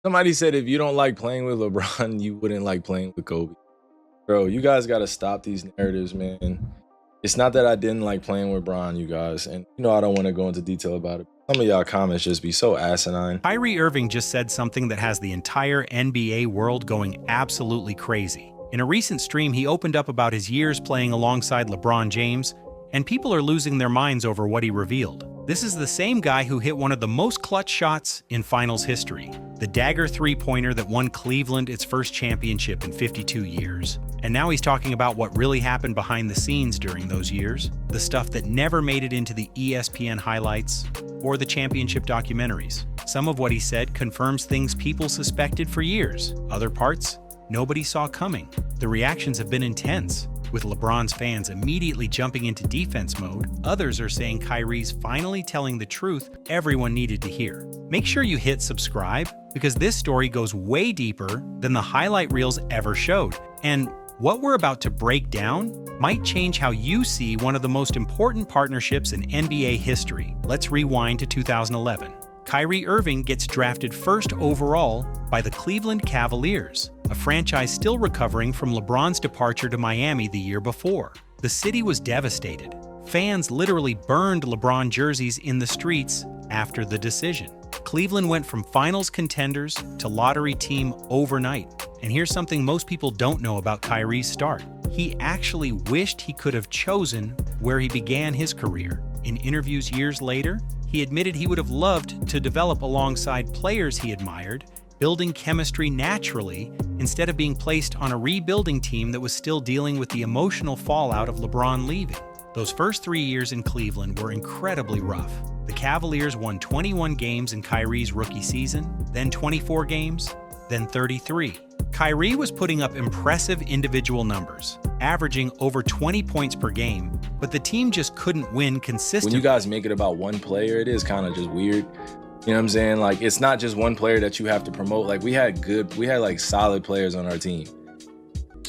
Somebody said if you don't like playing with LeBron, you wouldn't like playing with Kobe. Bro, you guys got to stop these narratives, man. It's not that I didn't like playing with Bron, you guys. And I don't want to go into detail about it. Some of y'all comments just be so asinine. Kyrie Irving just said something that has the entire NBA world going absolutely crazy. In a recent stream, he opened up about his years playing alongside LeBron James, and people are losing their minds over what he revealed. This is the same guy who hit one of the most clutch shots in finals history, the dagger three-pointer that won Cleveland its first championship in 52 years. And now he's talking about what really happened behind the scenes during those years, the stuff that never made it into the ESPN highlights or the championship documentaries. Some of what he said confirms things people suspected for years. Other parts, nobody saw coming. The reactions have been intense, with LeBron's fans immediately jumping into defense mode. Others are saying Kyrie's finally telling the truth everyone needed to hear. Make sure you hit subscribe, because this story goes way deeper than the highlight reels ever showed. And what we're about to break down might change how you see one of the most important partnerships in NBA history. Let's rewind to 2011. Kyrie Irving gets drafted first overall by the Cleveland Cavaliers, a franchise still recovering from LeBron's departure to Miami the year before. The city was devastated. Fans literally burned LeBron jerseys in the streets after the decision. Cleveland went from finals contenders to lottery team overnight. And here's something most people don't know about Kyrie's start. He actually wished he could have chosen where he began his career. In interviews years later, he admitted he would have loved to develop alongside players he admired, building chemistry naturally instead of being placed on a rebuilding team that was still dealing with the emotional fallout of LeBron leaving. Those first 3 years in Cleveland were incredibly rough. The Cavaliers won 21 games in Kyrie's rookie season, then 24 games, then 33. Kyrie was putting up impressive individual numbers, averaging over 20 points per game, but the team just couldn't win consistently. When you guys make it about one player, it is kind of just weird. You know what I'm saying? Like, it's not just one player that you have to promote. Like, we had like solid players on our team.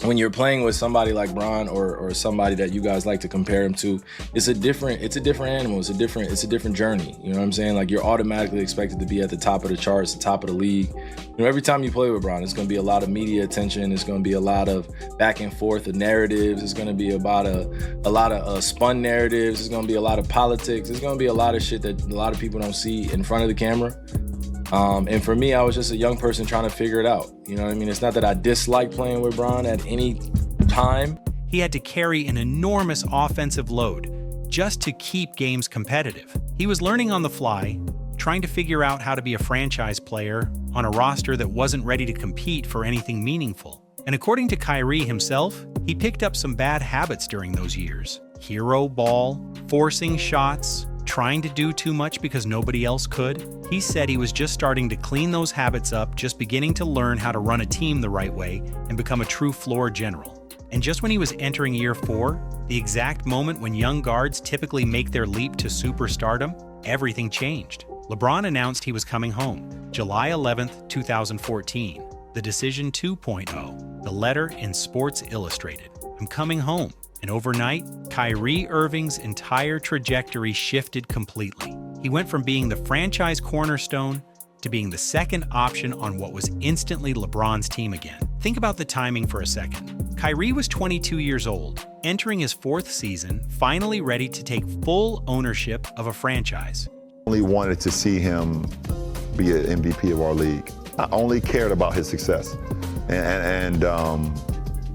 When you're playing with somebody like Bron or somebody that you guys like to compare him to, it's a different animal. It's a different journey. You know what I'm saying? Like, you're automatically expected to be at the top of the charts, the top of the league. You know, every time you play with Bron, it's going to be a lot of media attention. It's going to be a lot of back and forth of narratives. It's going to be about a lot of spun narratives. It's going to be a lot of politics. It's going to be a lot of shit that a lot of people don't see in front of the camera. And for me, I was just a young person trying to figure it out. You know what I mean? It's not that I dislike playing with Bron at any time. He had to carry an enormous offensive load just to keep games competitive. He was learning on the fly, trying to figure out how to be a franchise player on a roster that wasn't ready to compete for anything meaningful. And according to Kyrie himself, he picked up some bad habits during those years. Hero ball, forcing shots, trying to do too much because nobody else could. He said he was just starting to clean those habits up, just beginning to learn how to run a team the right way and become a true floor general. And just when he was entering year 4, the exact moment when young guards typically make their leap to superstardom, everything changed. LeBron announced he was coming home, July 11th, 2014. The Decision 2.0, the letter in Sports Illustrated. I'm coming home. And overnight, Kyrie Irving's entire trajectory shifted completely. He went from being the franchise cornerstone to being the second option on what was instantly LeBron's team again. Think about the timing for a second. Kyrie was 22 years old, entering his 4th season, finally ready to take full ownership of a franchise. I only wanted to see him be an MVP of our league. I only cared about his success. And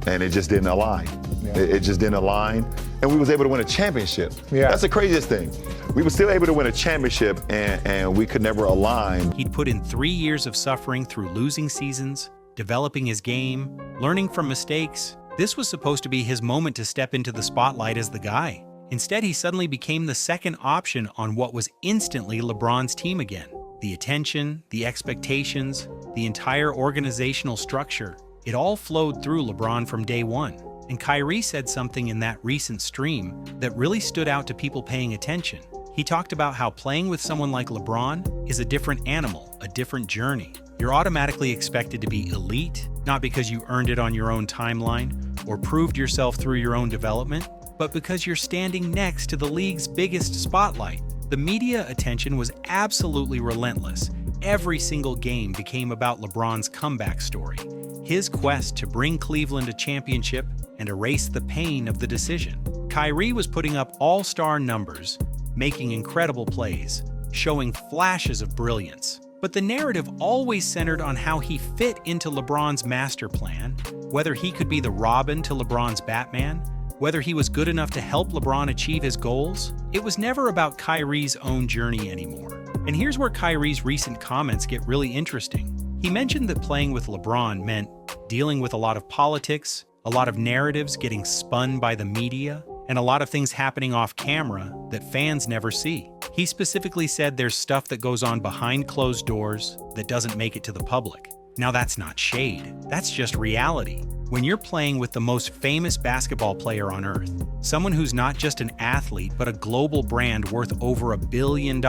it just didn't align. Yeah. It just didn't align, and we was able to win a championship. Yeah. That's the craziest thing. We were still able to win a championship, and we could never align. He'd put in 3 years of suffering through losing seasons, developing his game, learning from mistakes. This was supposed to be his moment to step into the spotlight as the guy. Instead, he suddenly became the second option on what was instantly LeBron's team again. The attention, the expectations, the entire organizational structure, it all flowed through LeBron from day one. And Kyrie said something in that recent stream that really stood out to people paying attention. He talked about how playing with someone like LeBron is a different animal, a different journey. You're automatically expected to be elite, not because you earned it on your own timeline or proved yourself through your own development, but because you're standing next to the league's biggest spotlight. The media attention was absolutely relentless, every single game became about LeBron's comeback story, his quest to bring Cleveland a championship and erase the pain of the decision. Kyrie was putting up all-star numbers, making incredible plays, showing flashes of brilliance. But the narrative always centered on how he fit into LeBron's master plan, whether he could be the Robin to LeBron's Batman, whether he was good enough to help LeBron achieve his goals. It was never about Kyrie's own journey anymore. And here's where Kyrie's recent comments get really interesting. He mentioned that playing with LeBron meant dealing with a lot of politics, a lot of narratives getting spun by the media, and a lot of things happening off camera that fans never see. He specifically said there's stuff that goes on behind closed doors that doesn't make it to the public. Now that's not shade, that's just reality. When you're playing with the most famous basketball player on earth, someone who's not just an athlete but a global brand worth over $1 billion,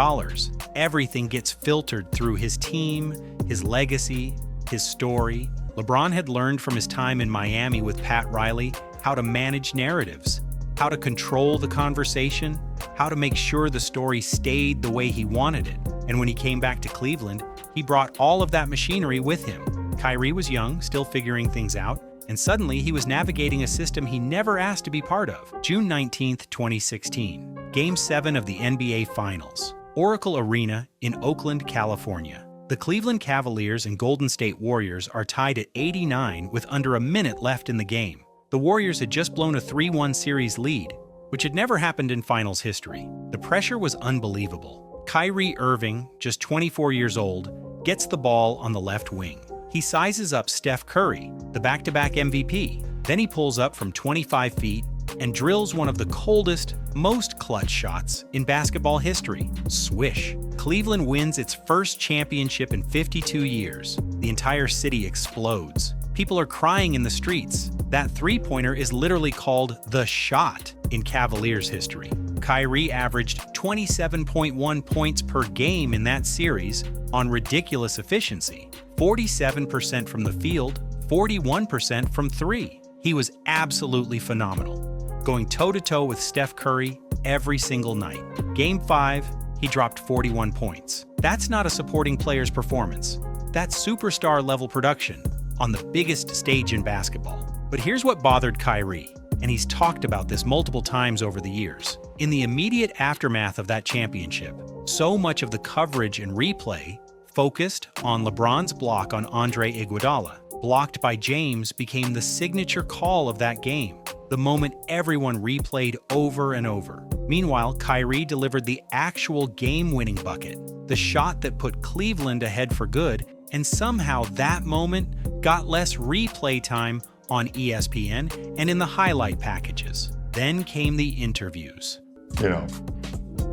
everything gets filtered through his team, his legacy, his story. LeBron had learned from his time in Miami with Pat Riley how to manage narratives, how to control the conversation, how to make sure the story stayed the way he wanted it. And when he came back to Cleveland, he brought all of that machinery with him. Kyrie was young, still figuring things out, and suddenly he was navigating a system he never asked to be part of. June 19, 2016, Game 7 of the NBA Finals, Oracle Arena in Oakland, California. The Cleveland Cavaliers and Golden State Warriors are tied at 89 with under a minute left in the game. The Warriors had just blown a 3-1 series lead, which had never happened in finals history. The pressure was unbelievable. Kyrie Irving, just 24 years old, gets the ball on the left wing. He sizes up Steph Curry, the back-to-back MVP. Then he pulls up from 25 feet and drills one of the coldest, most clutch shots in basketball history. Swish. Cleveland wins its first championship in 52 years. The entire city explodes. People are crying in the streets. That three-pointer is literally called the shot in Cavaliers history. Kyrie averaged 27.1 points per game in that series on ridiculous efficiency. 47% from the field, 41% from three. He was absolutely phenomenal, going toe-to-toe with Steph Curry every single night. Game 5, he dropped 41 points. That's not a supporting player's performance. That's superstar-level production on the biggest stage in basketball. But here's what bothered Kyrie, and he's talked about this multiple times over the years. In the immediate aftermath of that championship, so much of the coverage and replay focused on LeBron's block on Andre Iguodala. Blocked by James became the signature call of that game, the moment everyone replayed over and over. Meanwhile, Kyrie delivered the actual game-winning bucket, the shot that put Cleveland ahead for good, and somehow that moment got less replay time on ESPN and in the highlight packages. Then came the interviews. You know,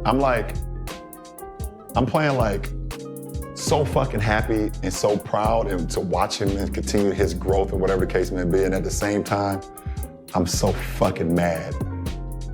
I'm playing like so fucking happy and so proud and to watch him and continue his growth and whatever the case may be. And at the same time, I'm so fucking mad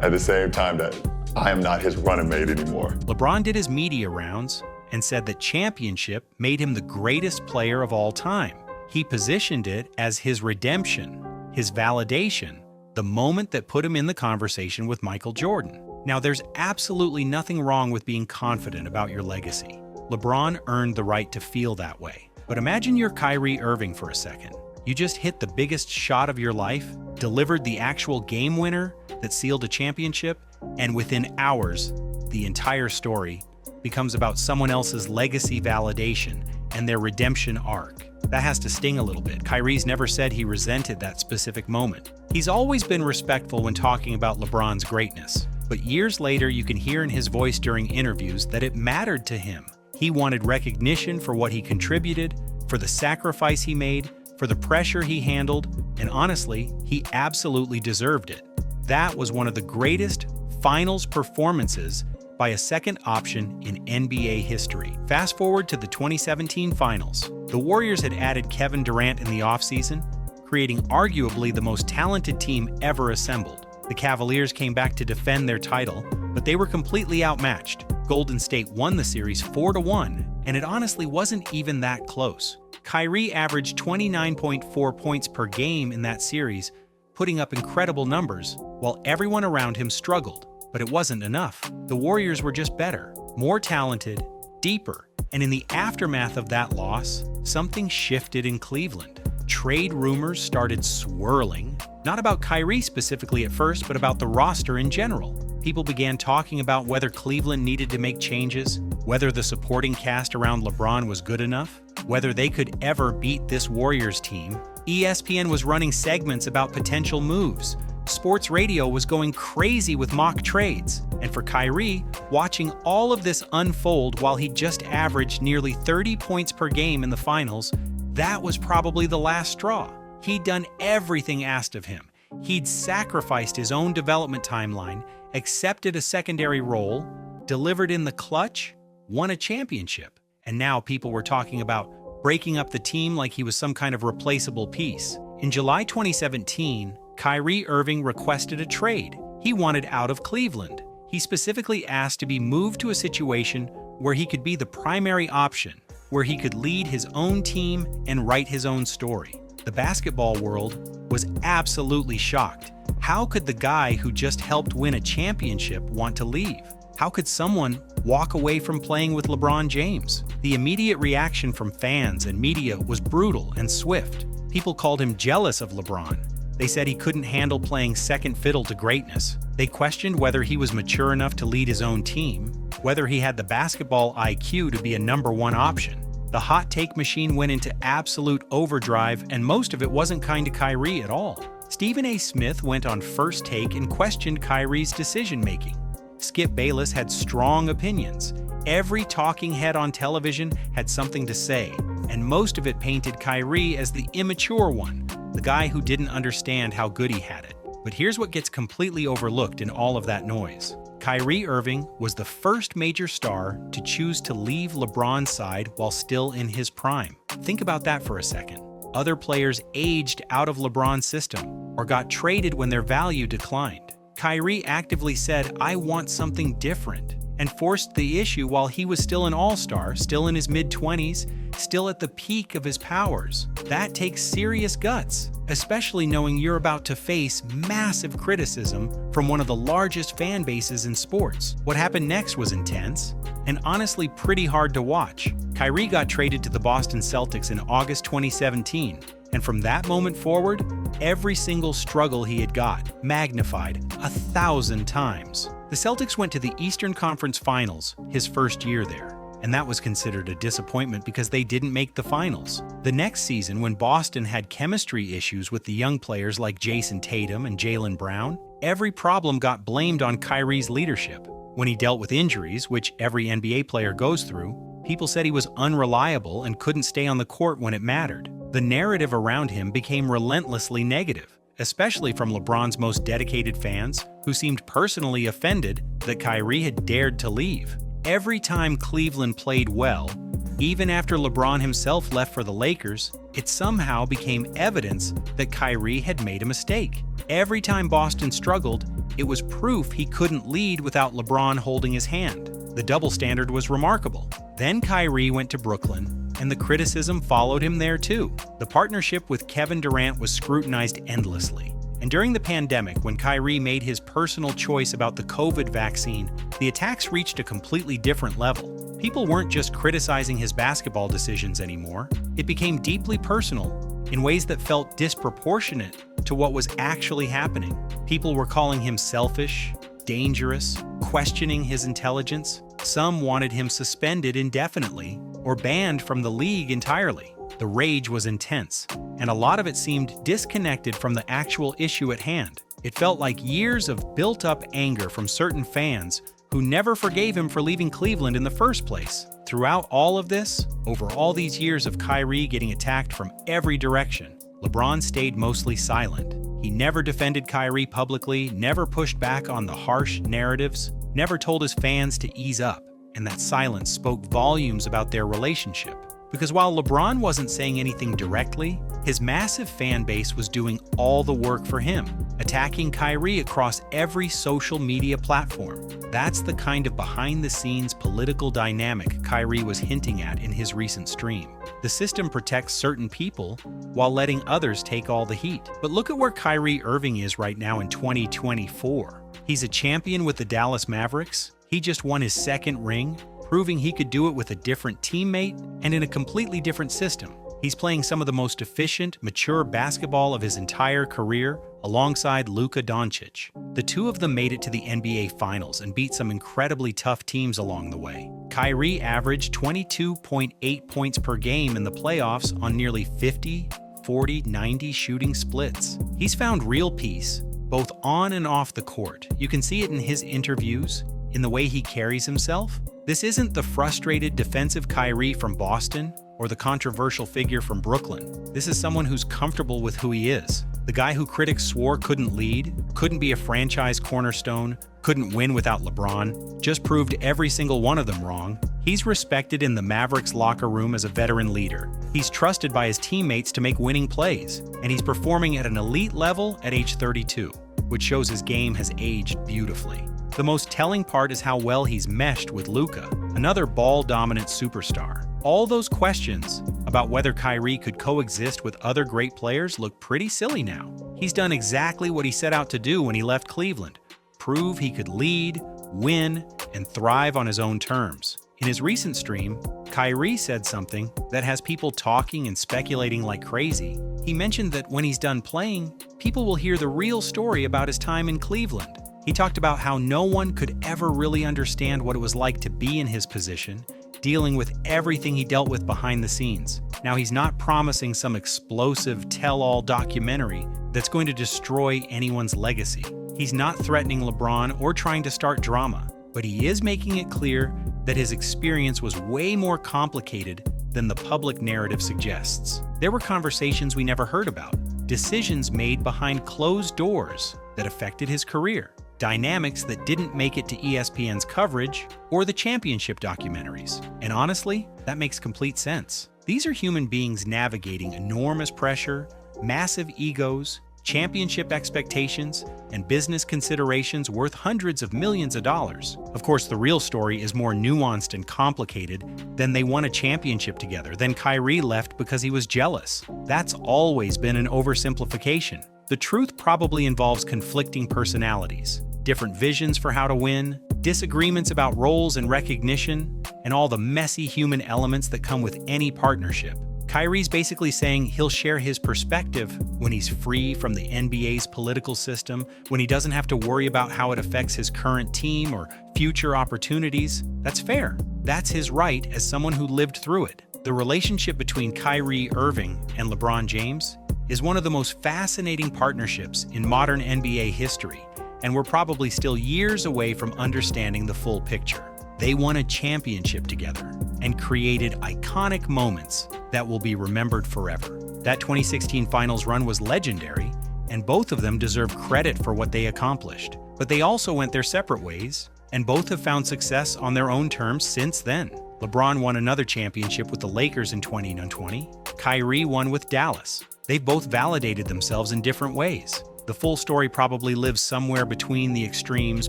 at the same time that I am not his running mate anymore. LeBron did his media rounds and said that championship made him the greatest player of all time. He positioned it as his redemption, his validation, the moment that put him in the conversation with Michael Jordan. Now, there's absolutely nothing wrong with being confident about your legacy. LeBron earned the right to feel that way. But imagine you're Kyrie Irving for a second. You just hit the biggest shot of your life, delivered the actual game winner that sealed a championship, and within hours, the entire story becomes about someone else's legacy validation and their redemption arc. That has to sting a little bit. Kyrie's never said he resented that specific moment. He's always been respectful when talking about LeBron's greatness, but years later you can hear in his voice during interviews that it mattered to him. He wanted recognition for what he contributed, for the sacrifice he made, for the pressure he handled, and honestly, he absolutely deserved it. That was one of the greatest finals performances by a second option in NBA history. Fast forward to the 2017 finals. The Warriors had added Kevin Durant in the offseason, creating arguably the most talented team ever assembled. The Cavaliers came back to defend their title, but they were completely outmatched. Golden State won the series 4-1, and it honestly wasn't even that close. Kyrie averaged 29.4 points per game in that series, putting up incredible numbers, while everyone around him struggled. But it wasn't enough. The Warriors were just better, more talented, deeper, And in the aftermath of that loss, something shifted in Cleveland. Trade rumors started swirling, not about Kyrie specifically at first, but about the roster in general. People began talking about whether Cleveland needed to make changes, whether the supporting cast around LeBron was good enough, whether they could ever beat this Warriors team. ESPN was running segments about potential moves. Sports radio was going crazy with mock trades. And for Kyrie, watching all of this unfold while he just averaged nearly 30 points per game in the finals, that was probably the last straw. He'd done everything asked of him. He'd sacrificed his own development timeline, accepted a secondary role, delivered in the clutch, won a championship. And now people were talking about breaking up the team like he was some kind of replaceable piece. In July 2017, Kyrie Irving requested a trade. He wanted out of Cleveland. He specifically asked to be moved to a situation where he could be the primary option, where he could lead his own team and write his own story. The basketball world was absolutely shocked. How could the guy who just helped win a championship want to leave? How could someone walk away from playing with LeBron James? The immediate reaction from fans and media was brutal and swift. People called him jealous of LeBron. They said he couldn't handle playing second fiddle to greatness. They questioned whether he was mature enough to lead his own team, whether he had the basketball IQ to be a #1 option. The hot take machine went into absolute overdrive, and most of it wasn't kind to Kyrie at all. Stephen A. Smith went on First Take and questioned Kyrie's decision-making. Skip Bayless had strong opinions. Every talking head on television had something to say, and most of it painted Kyrie as the immature one, the guy who didn't understand how good he had it. But here's what gets completely overlooked in all of that noise. Kyrie Irving was the first major star to choose to leave LeBron's side while still in his prime. Think about that for a second. Other players aged out of LeBron's system or got traded when their value declined. Kyrie actively said, "I want something different," and forced the issue while he was still an all-star, still in his mid-20s, still at the peak of his powers. That takes serious guts, especially knowing you're about to face massive criticism from one of the largest fan bases in sports. What happened next was intense, and honestly pretty hard to watch. Kyrie got traded to the Boston Celtics in August 2017, and from that moment forward, every single struggle he had got magnified 1,000 times. The Celtics went to the Eastern Conference Finals his first year there, and that was considered a disappointment because they didn't make the finals. The next season, when Boston had chemistry issues with the young players like Jason Tatum and Jaylen Brown, every problem got blamed on Kyrie's leadership. When he dealt with injuries, which every NBA player goes through, people said he was unreliable and couldn't stay on the court when it mattered. The narrative around him became relentlessly negative, especially from LeBron's most dedicated fans, who seemed personally offended that Kyrie had dared to leave. Every time Cleveland played well, even after LeBron himself left for the Lakers, it somehow became evidence that Kyrie had made a mistake. Every time Boston struggled, it was proof he couldn't lead without LeBron holding his hand. The double standard was remarkable. Then Kyrie went to Brooklyn, and the criticism followed him there too. The partnership with Kevin Durant was scrutinized endlessly. And during the pandemic, when Kyrie made his personal choice about the COVID vaccine, the attacks reached a completely different level. People weren't just criticizing his basketball decisions anymore. It became deeply personal in ways that felt disproportionate to what was actually happening. People were calling him selfish, dangerous, questioning his intelligence. Some wanted him suspended indefinitely or banned from the league entirely. The rage was intense, and a lot of it seemed disconnected from the actual issue at hand. It felt like years of built-up anger from certain fans who never forgave him for leaving Cleveland in the first place. Throughout all of this, over all these years of Kyrie getting attacked from every direction, LeBron stayed mostly silent. He never defended Kyrie publicly, never pushed back on the harsh narratives, never told his fans to ease up, and that silence spoke volumes about their relationship. Because while LeBron wasn't saying anything directly, his massive fan base was doing all the work for him, attacking Kyrie across every social media platform. That's the kind of behind-the-scenes political dynamic Kyrie was hinting at in his recent stream. The system protects certain people while letting others take all the heat. But look at where Kyrie Irving is right now in 2024. He's a champion with the Dallas Mavericks. He just won his second ring. proving he could do it with a different teammate and in a completely different system. He's playing some of the most efficient, mature basketball of his entire career alongside Luka Doncic. The two of them made it to the NBA Finals and beat some incredibly tough teams along the way. Kyrie averaged 22.8 points per game in the playoffs on nearly 50, 40, 90 shooting splits. He's found real peace, both on and off the court. You can see it in his interviews, in the way he carries himself. This isn't the frustrated defensive Kyrie from Boston or the controversial figure from Brooklyn. This is someone who's comfortable with who he is. The guy who critics swore couldn't lead, couldn't be a franchise cornerstone, couldn't win without LeBron, just proved every single one of them wrong. He's respected in the Mavericks locker room as a veteran leader. He's trusted by his teammates to make winning plays, and he's performing at an elite level at age 32, which shows his game has aged beautifully. The most telling part is how well he's meshed with Luka, another ball-dominant superstar. All those questions about whether Kyrie could coexist with other great players look pretty silly now. He's done exactly what he set out to do when he left Cleveland: prove he could lead, win, and thrive on his own terms. In his recent stream, Kyrie said something that has people talking and speculating like crazy. He mentioned that when he's done playing, people will hear the real story about his time in Cleveland. He talked about how no one could ever really understand what it was like to be in his position, dealing with everything he dealt with behind the scenes. Now, he's not promising some explosive tell-all documentary that's going to destroy anyone's legacy. He's not threatening LeBron or trying to start drama, but he is making it clear that his experience was way more complicated than the public narrative suggests. There were conversations we never heard about, decisions made behind closed doors that affected his career, dynamics that didn't make it to ESPN's coverage or the championship documentaries. And honestly, that makes complete sense. These are human beings navigating enormous pressure, massive egos, championship expectations, and business considerations worth hundreds of millions of dollars. Of course, the real story is more nuanced and complicated than they won a championship together, then Kyrie left because he was jealous. That's always been an oversimplification. The truth probably involves conflicting personalities, different visions for how to win, disagreements about roles and recognition, and all the messy human elements that come with any partnership. Kyrie's basically saying he'll share his perspective when he's free from the NBA's political system, when he doesn't have to worry about how it affects his current team or future opportunities. That's fair. That's his right as someone who lived through it. The relationship between Kyrie Irving and LeBron James is one of the most fascinating partnerships in modern NBA history, and we're probably still years away from understanding the full picture. They won a championship together and created iconic moments that will be remembered forever. That 2016 Finals run was legendary, and both of them deserve credit for what they accomplished. But they also went their separate ways, and both have found success on their own terms since then. LeBron won another championship with the Lakers in 2020. Kyrie won with Dallas. They've both validated themselves in different ways. The full story probably lives somewhere between the extremes,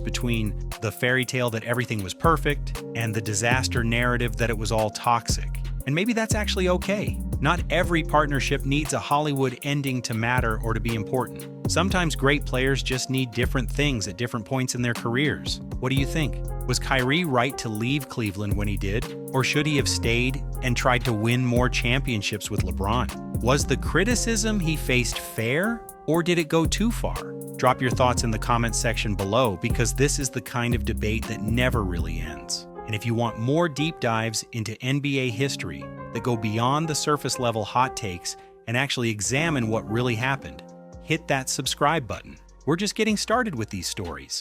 between the fairy tale that everything was perfect and the disaster narrative that it was all toxic. And maybe that's actually okay. Not every partnership needs a Hollywood ending to matter or to be important. Sometimes great players just need different things at different points in their careers. What do you think? Was Kyrie right to leave Cleveland when he did? Or should he have stayed and tried to win more championships with LeBron? Was the criticism he faced fair? Or did it go too far? Drop your thoughts in the comments section below, because this is the kind of debate that never really ends. And if you want more deep dives into NBA history that go beyond the surface level hot takes and actually examine what really happened, hit that subscribe button. We're just getting started with these stories.